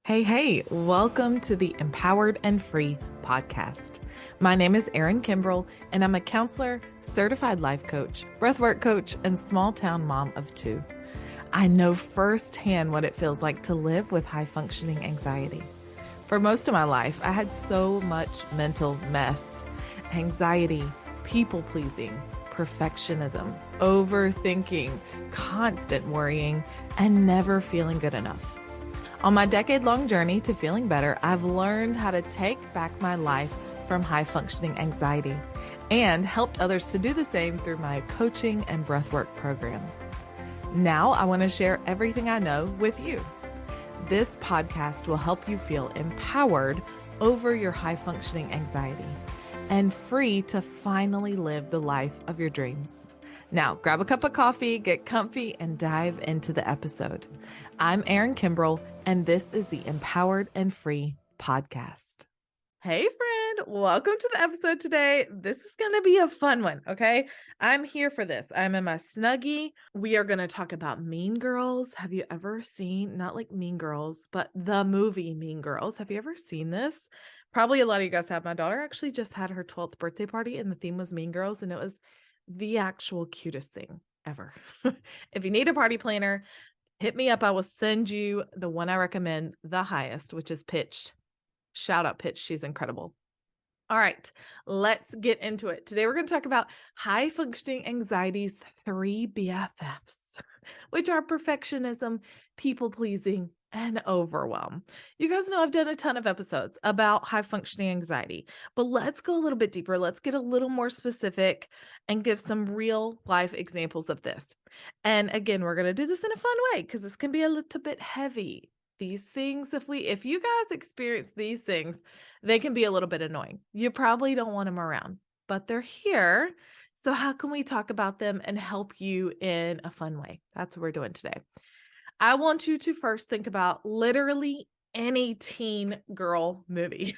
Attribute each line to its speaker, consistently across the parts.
Speaker 1: Hey, welcome to the Empowered and Free podcast. My name is Erin Kimbrell, and I'm a counselor, certified life coach, breathwork coach, and small town mom of two. I know firsthand what it feels like to live with high functioning anxiety. For most of my life, I had so much mental mess, anxiety, people pleasing, perfectionism, overthinking, constant worrying, and never feeling good enough. On my decade-long journey to feeling better, I've learned how to take back my life from high-functioning anxiety and helped others to do the same through my coaching and breathwork programs. Now I want to share everything I know with you. This podcast will help you feel empowered over your high-functioning anxiety and free to finally live the life of your dreams. Now, grab a cup of coffee, get comfy, and dive into the episode. I'm Erin Kimbrell, and this is the Empowered and Free podcast. Hey, friend, welcome to the episode today. This is going to be a fun one, okay? I'm here for this. I'm in my Snuggie. We are going to talk about Mean Girls. Have you ever seen, not like Mean Girls, but the movie Mean Girls? Have you ever seen this? Probably a lot of you guys have. My daughter actually just had her 12th birthday party, and the theme was Mean Girls, and it was the actual cutest thing ever. If you need a party planner, hit me up. I will send you the one I recommend the highest, which is Pitched. Shout out Pitch. She's incredible. All right, let's get into it. Today, we're going to talk about high functioning anxiety's 3 BFFs, which are perfectionism, people pleasing, and overwhelm. You guys know I've done a ton of episodes about high functioning anxiety, but let's go a little bit deeper. Let's get a little more specific and give some real life examples of this. And again, we're going to do this in a fun way because this can be a little bit heavy. These things, if you guys experience these things, they can be a little bit annoying. You probably don't want them around, but they're here. So how can we talk about them and help you in a fun way? That's what we're doing today. I want you to first think about literally any teen girl movie,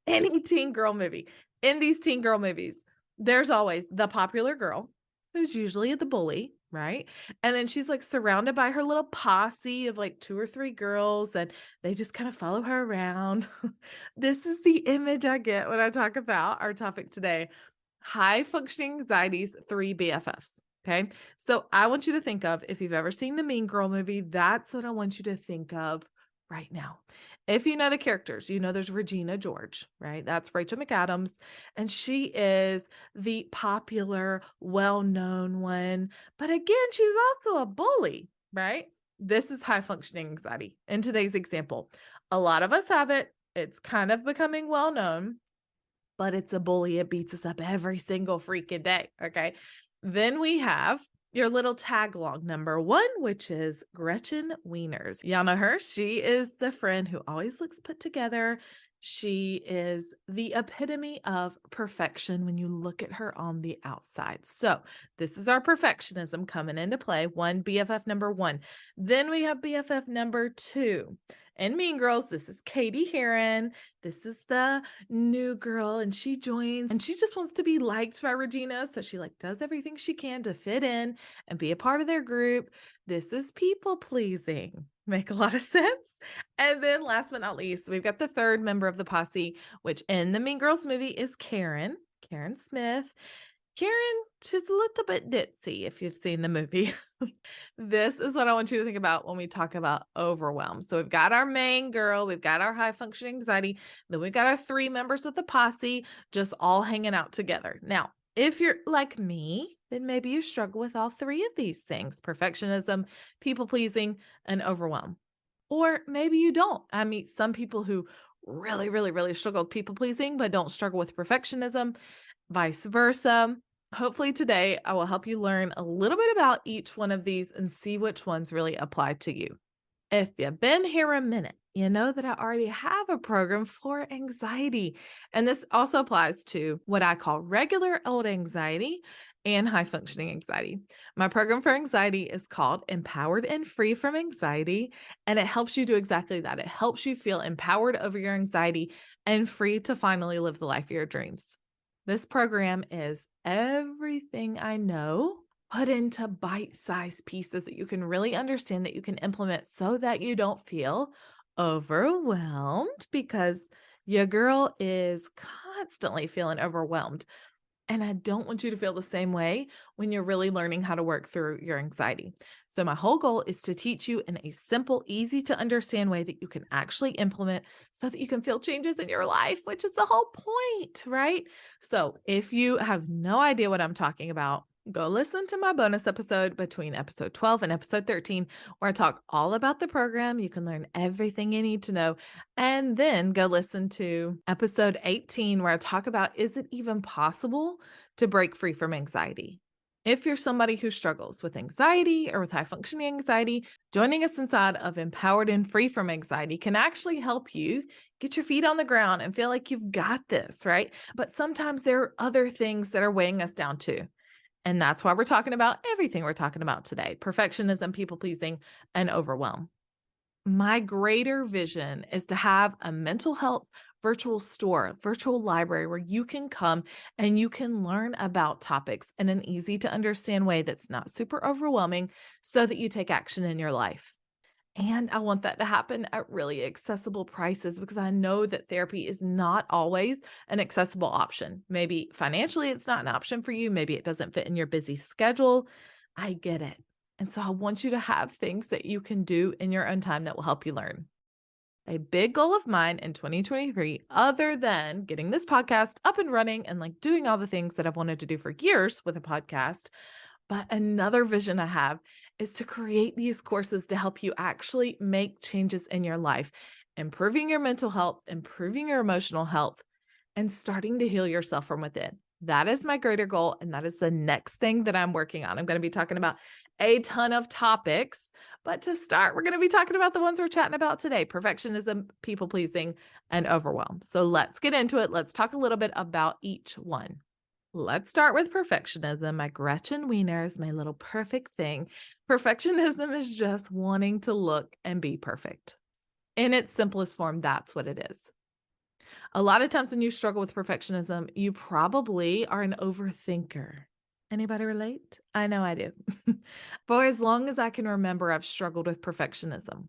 Speaker 1: any teen girl movie. In these teen girl movies, there's always the popular girl who's usually the bully, right? And then she's like surrounded by her little posse of like 2 or 3 girls, and they just kind of follow her around. This is the image I get when I talk about our topic today, high functioning anxiety's 3 BFFs. Okay. So I want you to think of, if you've ever seen the Mean Girl movie, that's what I want you to think of right now. If you know the characters, you know there's Regina George, right? That's Rachel McAdams. And she is the popular, well-known one. But again, she's also a bully, right? This is high functioning anxiety. In today's example, a lot of us have it. It's kind of becoming well-known, but it's a bully. It beats us up every single freaking day. Okay. Then we have your little tag along number 1, which is Gretchen Wieners. Y'all know her. She is the friend who always looks put together. She is the epitome of perfection when you look at her on the outside. So this is our perfectionism coming into play. BFF number 1. Then we have BFF number 2. And Mean Girls, this is Katie Heron. This is the new girl, and she joins, and she just wants to be liked by Regina. So she does everything she can to fit in and be a part of their group. This is people pleasing. Make a lot of sense. And then last but not least, we've got the 3rd member of the posse, which in the Mean Girls movie is Karen Smith. Karen, she's a little bit ditzy if you've seen the movie. This is what I want you to think about when we talk about overwhelm. So we've got our main girl, we've got our high functioning anxiety, then we've got our 3 members of the posse just all hanging out together. Now, if you're like me, then maybe you struggle with all 3 of these things: perfectionism, people pleasing, and overwhelm. Or maybe you don't. I meet some people who really, really, really struggle with people pleasing, but don't struggle with perfectionism, vice versa. Hopefully today I will help you learn a little bit about each one of these and see which ones really apply to you. If you've been here a minute, you know that I already have a program for anxiety. And this also applies to what I call regular old anxiety and high functioning anxiety. My program for anxiety is called Empowered and Free from Anxiety. And it helps you do exactly that. It helps you feel empowered over your anxiety and free to finally live the life of your dreams. This program is everything I know put into bite-sized pieces that you can really understand, that you can implement so that you don't feel overwhelmed because your girl is constantly feeling overwhelmed. And I don't want you to feel the same way when you're really learning how to work through your anxiety. So, my whole goal is to teach you in a simple, easy to understand way that you can actually implement so that you can feel changes in your life, which is the whole point, right? So, if you have no idea what I'm talking about, go listen to my bonus episode between episode 12 and episode 13, where I talk all about the program. You can learn everything you need to know. And then go listen to episode 18, where I talk about, is it even possible to break free from anxiety? If you're somebody who struggles with anxiety or with high functioning anxiety, joining us inside of Empowered and Free from Anxiety can actually help you get your feet on the ground and feel like you've got this, right? But sometimes there are other things that are weighing us down too. And that's why we're talking about everything we're talking about today: perfectionism, people pleasing, and overwhelm. My greater vision is to have a mental health virtual store, virtual library where you can come and you can learn about topics in an easy to understand way that's not super overwhelming so that you take action in your life. And I want that to happen at really accessible prices because I know that therapy is not always an accessible option. Maybe financially it's not an option for you. Maybe it doesn't fit in your busy schedule. I get it. And so I want you to have things that you can do in your own time that will help you learn. A big goal of mine in 2023, other than getting this podcast up and running and like doing all the things that I've wanted to do for years with a podcast, but another vision I have is to create these courses to help you actually make changes in your life, improving your mental health, improving your emotional health, and starting to heal yourself from within. That is my greater goal. And that is the next thing that I'm working on. I'm going to be talking about a ton of topics. But to start, we're going to be talking about the ones we're chatting about today: perfectionism, people pleasing, and overwhelm. So let's get into it. Let's talk a little bit about each one. Let's start with perfectionism. My Gretchen Wiener is my little perfect thing. Perfectionism is just wanting to look and be perfect. In its simplest form, that's what it is. A lot of times when you struggle with perfectionism, you probably are an overthinker. Anybody relate? I know I do. For as long as I can remember, I've struggled with perfectionism.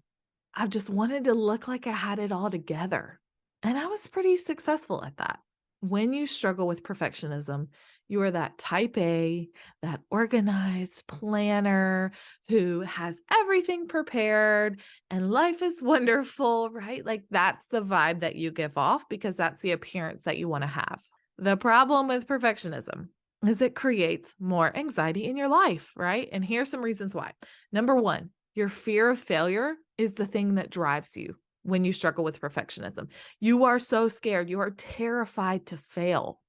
Speaker 1: I've just wanted to look like I had it all together. And I was pretty successful at that. When you struggle with perfectionism, you are that type A, that organized planner who has everything prepared and life is wonderful, right? Like that's the vibe that you give off because that's the appearance that you want to have. The problem with perfectionism is it creates more anxiety in your life, right? And here's some reasons why. Number one, your fear of failure is the thing that drives you when you struggle with perfectionism. You are so scared. You are terrified to fail.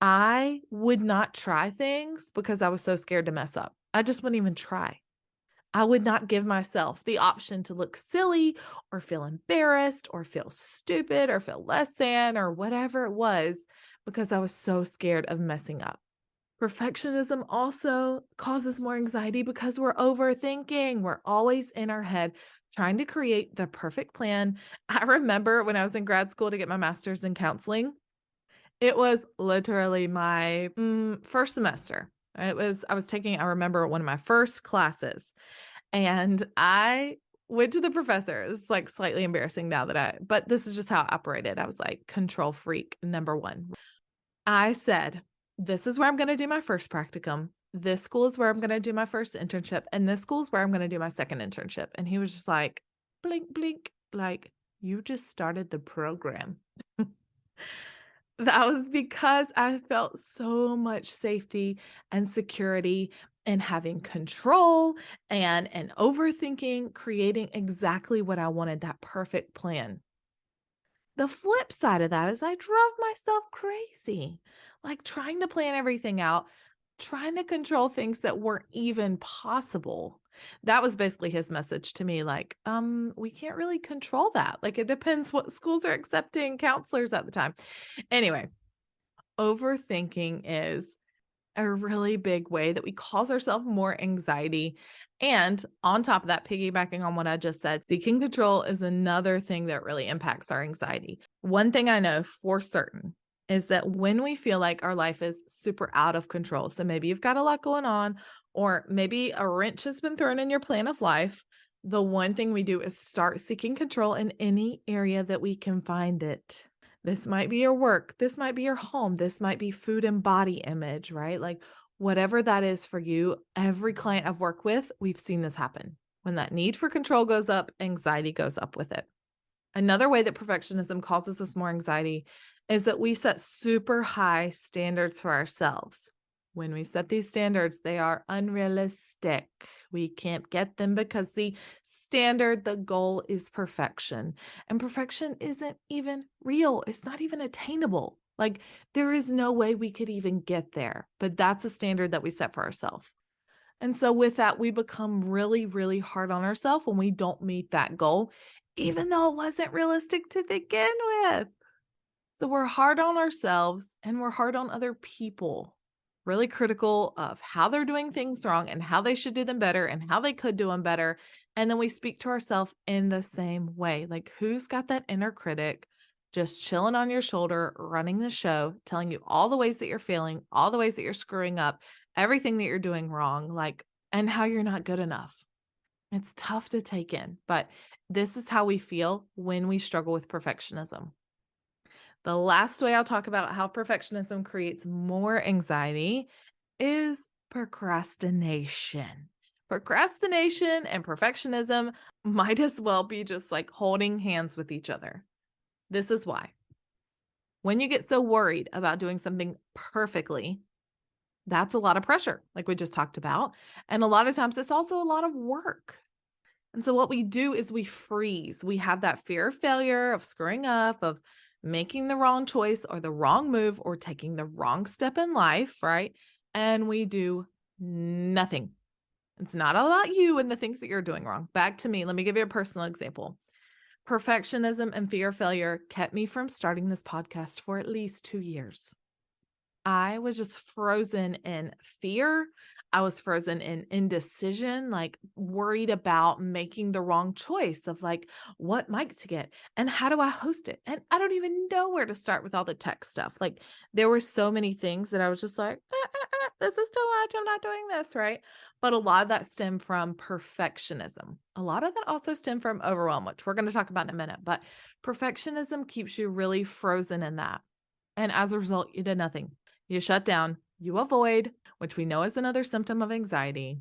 Speaker 1: I would not try things because I was so scared to mess up. I just wouldn't even try. I would not give myself the option to look silly or feel embarrassed or feel stupid or feel less than or whatever it was because I was so scared of messing up. Perfectionism also causes more anxiety because we're overthinking. We're always in our head trying to create the perfect plan. I remember when I was in grad school to get my master's in counseling, it was literally my first semester. I remember one of my first classes, and I went to the professor. It's like slightly embarrassing now but this is just how I operated. I was like control freak number one. I said, this is where I'm going to do my first practicum. This school is where I'm going to do my first internship. And this school is where I'm going to do my second internship. And he was just like, blink, blink, like, you just started the program. That was because I felt so much safety and security and having control and overthinking, creating exactly what I wanted, that perfect plan. The flip side of that is I drove myself crazy, like trying to plan everything out, trying to control things that weren't even possible. That was basically his message to me, like, we can't really control that. Like, it depends what schools are accepting counselors at the time. Anyway, overthinking is a really big way that we cause ourselves more anxiety. And on top of that, piggybacking on what I just said, seeking control is another thing that really impacts our anxiety. One thing I know for certain is that when we feel like our life is super out of control, so maybe you've got a lot going on, or maybe a wrench has been thrown in your plan of life, The one thing we do is start seeking control in any area that we can find it. This might be your work. This might be your home. This might be food and body image, right? Like whatever that is for you, every client I've worked with, we've seen this happen. When that need for control goes up, anxiety goes up with it. Another way that perfectionism causes us more anxiety is that we set super high standards for ourselves. When we set these standards, they are unrealistic. We can't get them because the standard, the goal is perfection. And perfection isn't even real. It's not even attainable. Like there is no way we could even get there, but that's a standard that we set for ourselves. And so with that, we become really, really hard on ourselves when we don't meet that goal, even though it wasn't realistic to begin with. So we're hard on ourselves and we're hard on other people, really critical of how they're doing things wrong and how they should do them better and how they could do them better. And then we speak to ourselves in the same way. Like, who's got that inner critic just chilling on your shoulder, running the show, telling you all the ways that you're failing, all the ways that you're screwing up, everything that you're doing wrong, like, and how you're not good enough. It's tough to take in, but this is how we feel when we struggle with perfectionism. The last way I'll talk about how perfectionism creates more anxiety is procrastination. Procrastination and perfectionism might as well be just like holding hands with each other. This is why. When you get so worried about doing something perfectly, that's a lot of pressure, like we just talked about. And a lot of times it's also a lot of work. And so what we do is we freeze. We have that fear of failure, of screwing up, of making the wrong choice or the wrong move or taking the wrong step in life, right? And we do nothing. It's not all about you and the things that you're doing wrong. Back to me. Let me give you a personal example. Perfectionism and fear of failure kept me from starting this podcast for at least 2 years. I was just frozen in fear. I was frozen in indecision, like worried about making the wrong choice of like what mic to get and how do I host it? And I don't even know where to start with all the tech stuff. Like there were so many things that I was just like, this is too much. I'm not doing this, right? But a lot of that stemmed from perfectionism. A lot of that also stemmed from overwhelm, which we're going to talk about in a minute. But perfectionism keeps you really frozen in that. And as a result, you did nothing. You shut down, you avoid, which we know is another symptom of anxiety,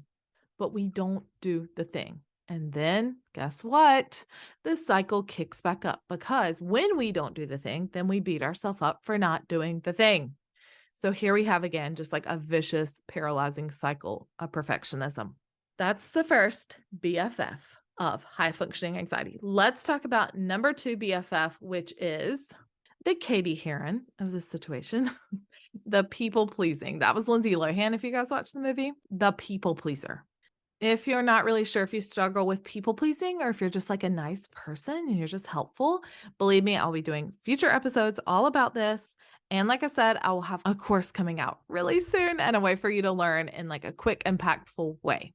Speaker 1: but we don't do the thing. And then guess what? The cycle kicks back up because when we don't do the thing, then we beat ourselves up for not doing the thing. So here we have again, just like a vicious, paralyzing cycle of perfectionism. That's the first BFF of high functioning anxiety. Let's talk about number 2 BFF, which is the Katie Heron of this situation. The people pleasing. That was Lindsay Lohan. If you guys watch the movie, the people pleaser. If you're not really sure if you struggle with people pleasing or if you're just like a nice person and you're just helpful, believe me, I'll be doing future episodes all about this. And like I said, I will have a course coming out really soon and a way for you to learn in like a quick, impactful way.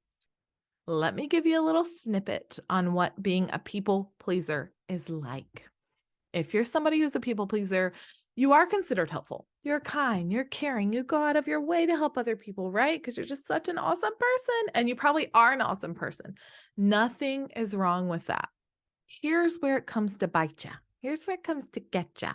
Speaker 1: Let me give you a little snippet on what being a people pleaser is like. If you're somebody who's a people pleaser, you are considered helpful. You're kind, you're caring, you go out of your way to help other people, right? Because you're just such an awesome person and you probably are an awesome person. Nothing is wrong with that. Here's where it comes to bite ya. Here's where it comes to get ya.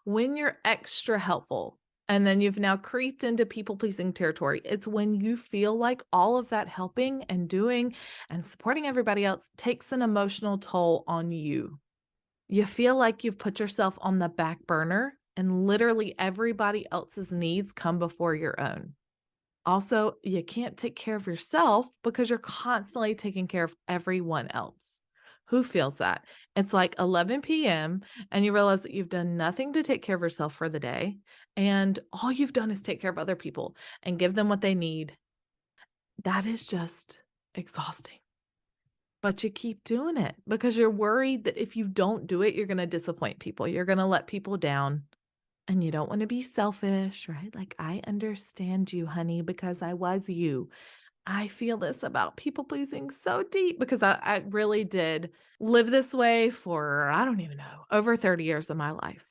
Speaker 1: When you're extra helpful and then you've now creeped into people-pleasing territory, it's when you feel like all of that helping and doing and supporting everybody else takes an emotional toll on you. You feel like you've put yourself on the back burner and literally everybody else's needs come before your own. Also, you can't take care of yourself because you're constantly taking care of everyone else. Who feels that? It's like 11 p.m. and you realize that you've done nothing to take care of yourself for the day. And all you've done is take care of other people and give them what they need. That is just exhausting. But you keep doing it because you're worried that if you don't do it, you're going to disappoint people. You're going to let people down and you don't want to be selfish, right? Like, I understand you, honey, because I was you. I feel this about people pleasing so deep because I really did live this way for, I don't even know, over 30 years of my life.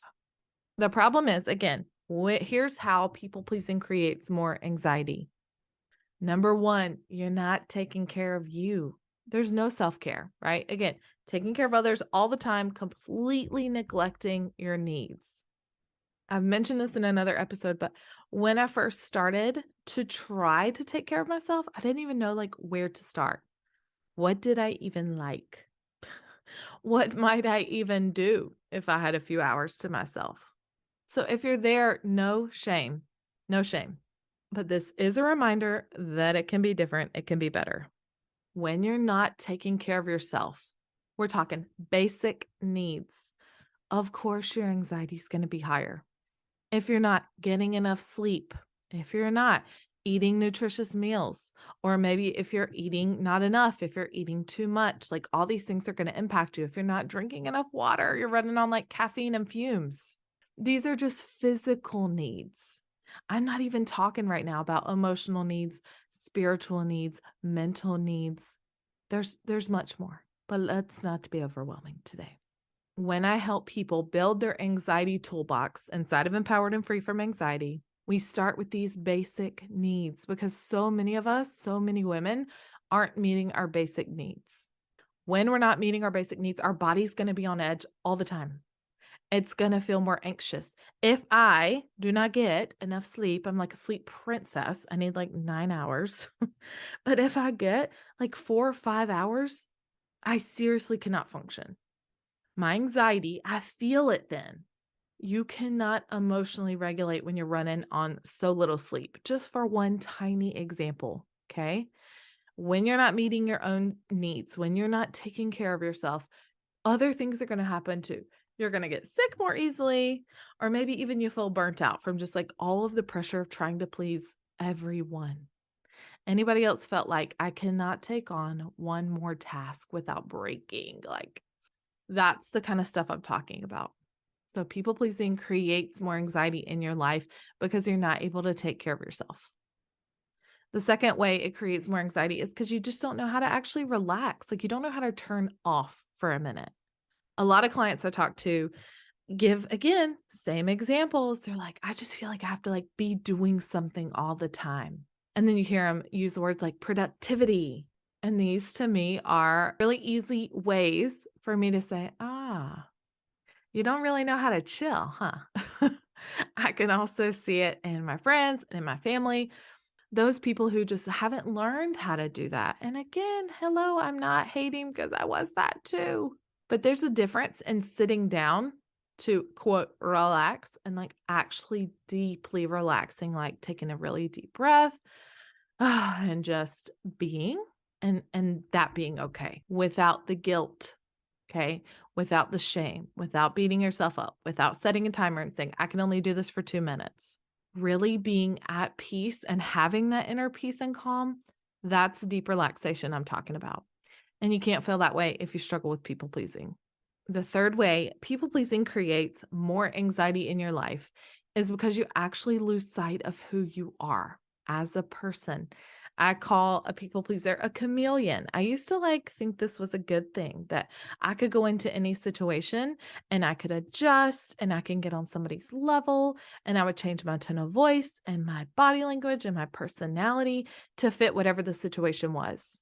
Speaker 1: The problem is, again, here's how people pleasing creates more anxiety. Number one, you're not taking care of you. There's no self-care, right? Again, taking care of others all the time, completely neglecting your needs. I've mentioned this in another episode, but when I first started to try to take care of myself, I didn't even know like where to start. What did I even like? What might I even do if I had a few hours to myself? So if you're there, no shame, no shame. But this is a reminder that it can be different. It can be better. When you're not taking care of yourself, we're talking basic needs. Of course, your anxiety is going to be higher. If you're not getting enough sleep, if you're not eating nutritious meals, or maybe if you're eating not enough, if you're eating too much, like all these things are going to impact you. If you're not drinking enough water, you're running on like caffeine and fumes. These are just physical needs. I'm not even talking right now about emotional needs, spiritual needs, mental needs. There's much more, but let's not be overwhelming today. When I help people build their anxiety toolbox inside of Empowered and Free from Anxiety, we start with these basic needs because so many of us, so many women aren't meeting our basic needs. When we're not meeting our basic needs, our body's going to be on edge all the time. It's going to feel more anxious. If I do not get enough sleep, I'm like a sleep princess. I need like 9 hours. But if I get like 4 or 5 hours, I seriously cannot function. My anxiety, I feel it then. You cannot emotionally regulate when you're running on so little sleep. Just for one tiny example, okay? When you're not meeting your own needs, when you're not taking care of yourself, other things are going to happen too. You're going to get sick more easily, or maybe even you feel burnt out from just like all of the pressure of trying to please everyone. Anybody else felt like I cannot take on one more task without breaking? Like that's the kind of stuff I'm talking about. So people pleasing creates more anxiety in your life because you're not able to take care of yourself. The second way it creates more anxiety is because you just don't know how to actually relax. Like you don't know how to turn off for a minute. A lot of clients I talk to give, again, same examples. They're like, I just feel like I have to like be doing something all the time. And then you hear them use words like productivity. And these to me are really easy ways for me to say, you don't really know how to chill, huh? I can also see it in my friends and in my family, those people who just haven't learned how to do that. And again, hello, I'm not hating because I was that too. But there's a difference in sitting down to quote, relax and like actually deeply relaxing, like taking a really deep breath and just being and that being okay without the guilt. Okay. Without the shame, without beating yourself up, without setting a timer and saying, I can only do this for 2 minutes. Really being at peace and having that inner peace and calm, that's deep relaxation I'm talking about. And you can't feel that way if you struggle with people pleasing. The third way people pleasing creates more anxiety in your life is because you actually lose sight of who you are as a person. I call a people pleaser a chameleon. I used to like think this was a good thing that I could go into any situation and I could adjust and I can get on somebody's level and I would change my tone of voice and my body language and my personality to fit whatever the situation was.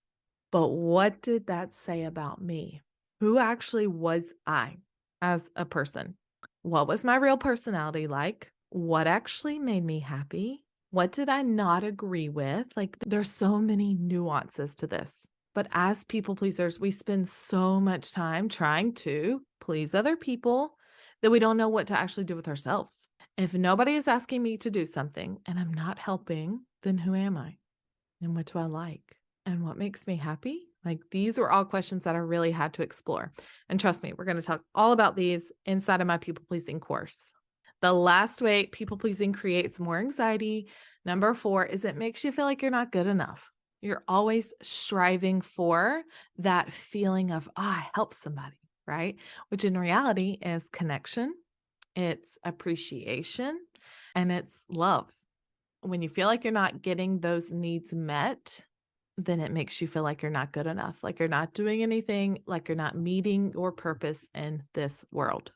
Speaker 1: But what did that say about me? Who actually was I as a person? What was my real personality like? What actually made me happy? What did I not agree with? Like, there's so many nuances to this. But as people pleasers, we spend so much time trying to please other people that we don't know what to actually do with ourselves. If nobody is asking me to do something and I'm not helping, then who am I? And what do I like? And what makes me happy? Like these were all questions that I really had to explore. And trust me, we're going to talk all about these inside of my people pleasing course. The last way people pleasing creates more anxiety, number 4, is it makes you feel like you're not good enough. You're always striving for that feeling of, I helped somebody, right? Which in reality is connection, it's appreciation, and it's love. When you feel like you're not getting those needs met, then it makes you feel like you're not good enough, like you're not doing anything, like you're not meeting your purpose in this world.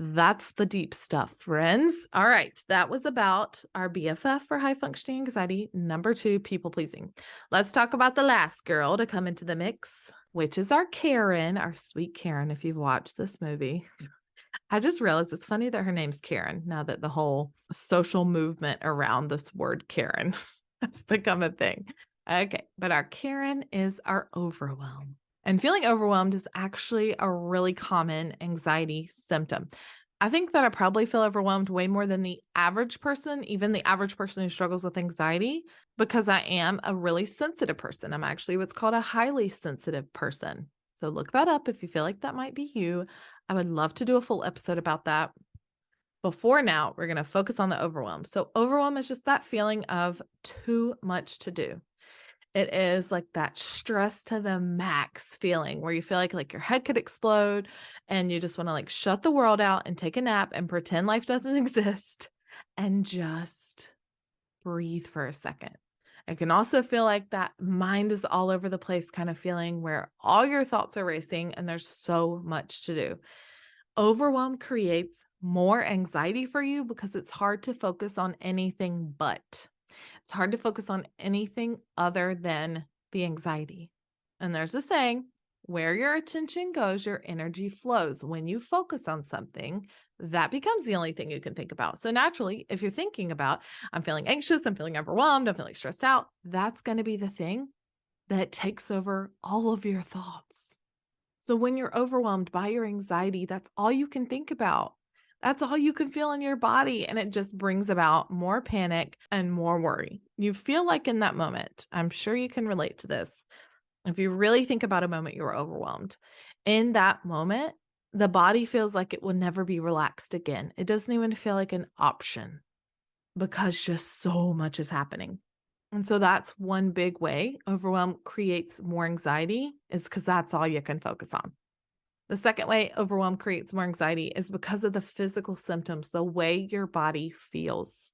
Speaker 1: That's the deep stuff, friends. All right. That was about our BFF for high functioning anxiety. Number 2, people pleasing. Let's talk about the last girl to come into the mix, which is our Karen, our sweet Karen. If you've watched this movie, I just realized it's funny that her name's Karen now that the whole social movement around this word Karen has become a thing. Okay. But our Karen is our overwhelm. And feeling overwhelmed is actually a really common anxiety symptom. I think that I probably feel overwhelmed way more than the average person, even the average person who struggles with anxiety, because I am a really sensitive person. I'm actually what's called a highly sensitive person. So look that up if you feel like that might be you. I would love to do a full episode about that. Before now, we're going to focus on the overwhelm. So overwhelm is just that feeling of too much to do. It is like that stress to the max feeling where you feel like your head could explode and you just want to like shut the world out and take a nap and pretend life doesn't exist and just breathe for a second. It can also feel like that mind is all over the place kind of feeling where all your thoughts are racing and there's so much to do. Overwhelm creates more anxiety for you because it's hard to focus on anything but. It's hard to focus on anything other than the anxiety. And there's a saying, where your attention goes, your energy flows. When you focus on something, that becomes the only thing you can think about. So naturally, if you're thinking about, I'm feeling anxious, I'm feeling overwhelmed, I'm feeling stressed out, that's going to be the thing that takes over all of your thoughts. So when you're overwhelmed by your anxiety, that's all you can think about. That's all you can feel in your body. And it just brings about more panic and more worry. You feel like in that moment, I'm sure you can relate to this. If you really think about a moment you were overwhelmed, in that moment, the body feels like it will never be relaxed again. It doesn't even feel like an option because just so much is happening. And so that's one big way overwhelm creates more anxiety is because that's all you can focus on. The second way overwhelm creates more anxiety is because of the physical symptoms, the way your body feels.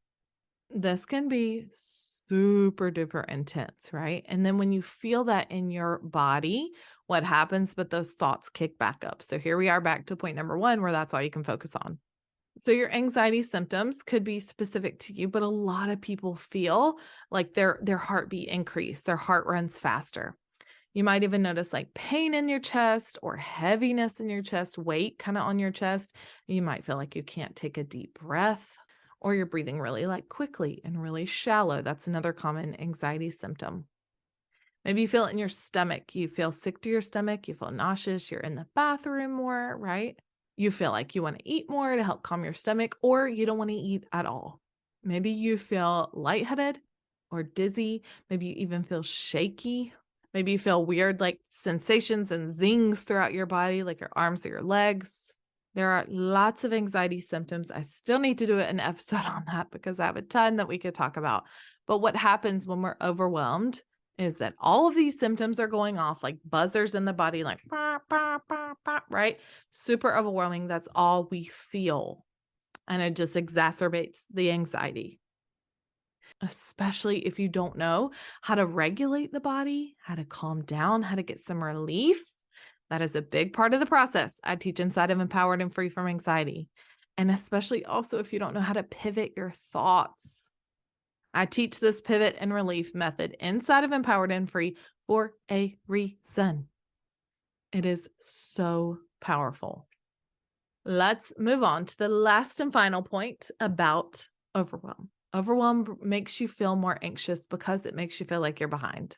Speaker 1: This can be super duper intense, right? And then when you feel that in your body, what happens? But those thoughts kick back up. So here we are back to point number 1, where that's all you can focus on. So your anxiety symptoms could be specific to you, but a lot of people feel like their heartbeat increase, their heart runs faster. You might even notice like pain in your chest or heaviness in your chest, weight kind of on your chest. You might feel like you can't take a deep breath or you're breathing really like quickly and really shallow. That's another common anxiety symptom. Maybe you feel it in your stomach. You feel sick to your stomach. You feel nauseous. You're in the bathroom more, right? You feel like you want to eat more to help calm your stomach, or you don't want to eat at all. Maybe you feel lightheaded or dizzy. Maybe you even feel shaky. Maybe you feel weird like sensations and zings throughout your body, like your arms or your legs. There are lots of anxiety symptoms. I still need to do an episode on that because I have a ton that we could talk about. But what happens when we're overwhelmed is that all of these symptoms are going off like buzzers in the body, like, bah, bah, bah, bah, right? Super overwhelming. That's all we feel. And it just exacerbates the anxiety, especially if you don't know how to regulate the body, how to calm down, how to get some relief. That is a big part of the process I teach inside of Empowered and Free from Anxiety. And especially also if you don't know how to pivot your thoughts. I teach this pivot and relief method inside of Empowered and Free for a reason. It is so powerful. Let's move on to the last and final point about overwhelm. Overwhelm makes you feel more anxious because it makes you feel like you're behind.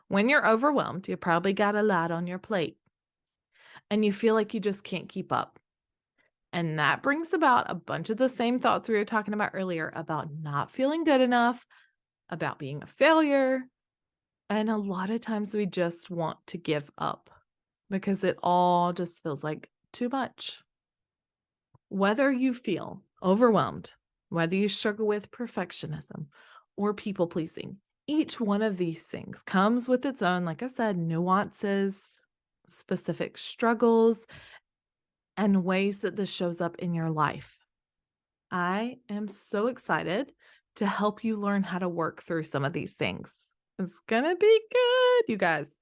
Speaker 1: When you're overwhelmed, you probably got a lot on your plate and you feel like you just can't keep up. And that brings about a bunch of the same thoughts we were talking about earlier about not feeling good enough, about being a failure. And a lot of times we just want to give up because it all just feels like too much. Whether you feel overwhelmed, whether you struggle with perfectionism or people pleasing, each one of these things comes with its own, like I said, nuances, specific struggles, and ways that this shows up in your life. I am so excited to help you learn how to work through some of these things. It's going to be good, you guys.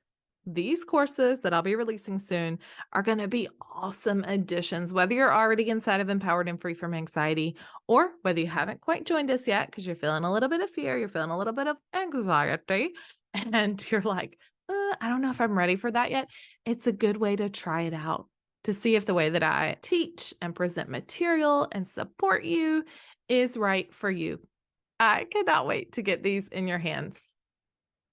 Speaker 1: These courses that I'll be releasing soon are going to be awesome additions, whether you're already inside of Empowered and Free from Anxiety, or whether you haven't quite joined us yet because you're feeling a little bit of fear, you're feeling a little bit of anxiety, and you're like, I don't know if I'm ready for that yet. It's a good way to try it out, to see if the way that I teach and present material and support you is right for you. I cannot wait to get these in your hands.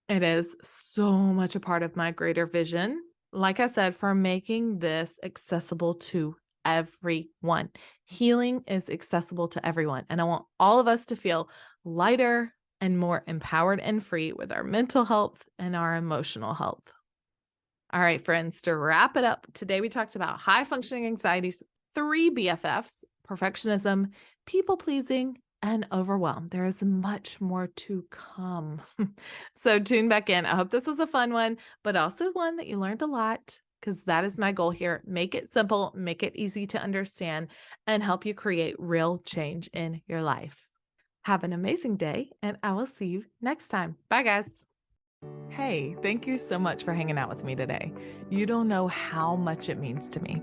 Speaker 1: It is so much a part of my greater vision, like I said, for making this accessible to everyone. Healing is accessible to everyone. And I want all of us to feel lighter and more empowered and free with our mental health and our emotional health. All right, friends, to wrap it up, today we talked about high functioning anxiety's 3 BFFs: perfectionism, people pleasing, and overwhelm. There is much more to come. So tune back in. I hope this was a fun one, but also one that you learned a lot, because that is my goal here. Make it simple, make it easy to understand, and help you create real change in your life. Have an amazing day, and I will see you next time. Bye, guys. Hey, thank you so much for hanging out with me today. You don't know how much it means to me.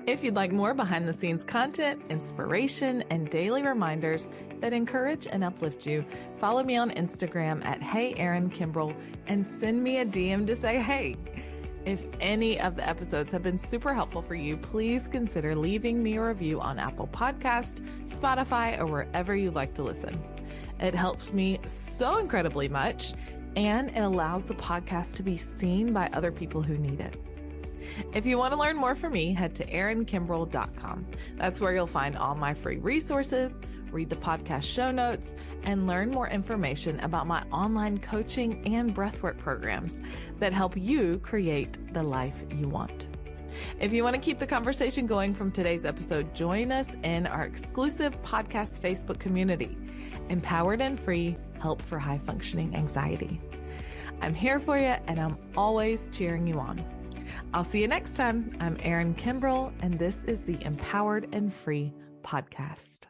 Speaker 1: If you'd like more behind the scenes content, inspiration, and daily reminders that encourage and uplift you, follow me on Instagram at Hey Erin Kimbrell and send me a DM to say hey. If any of the episodes have been super helpful for you, please consider leaving me a review on Apple Podcast, Spotify, or wherever you like to listen. It helps me so incredibly much, and it allows the podcast to be seen by other people who need it. If you want to learn more from me, head to erinkimbrell.com. That's where you'll find all my free resources, read the podcast show notes, and learn more information about my online coaching and breathwork programs that help you create the life you want. If you want to keep the conversation going from today's episode, join us in our exclusive podcast Facebook community, Empowered and Free, Help for High Functioning Anxiety. I'm here for you, and I'm always cheering you on. I'll see you next time. I'm Erin Kimbrell, and this is the Empowered and Free podcast.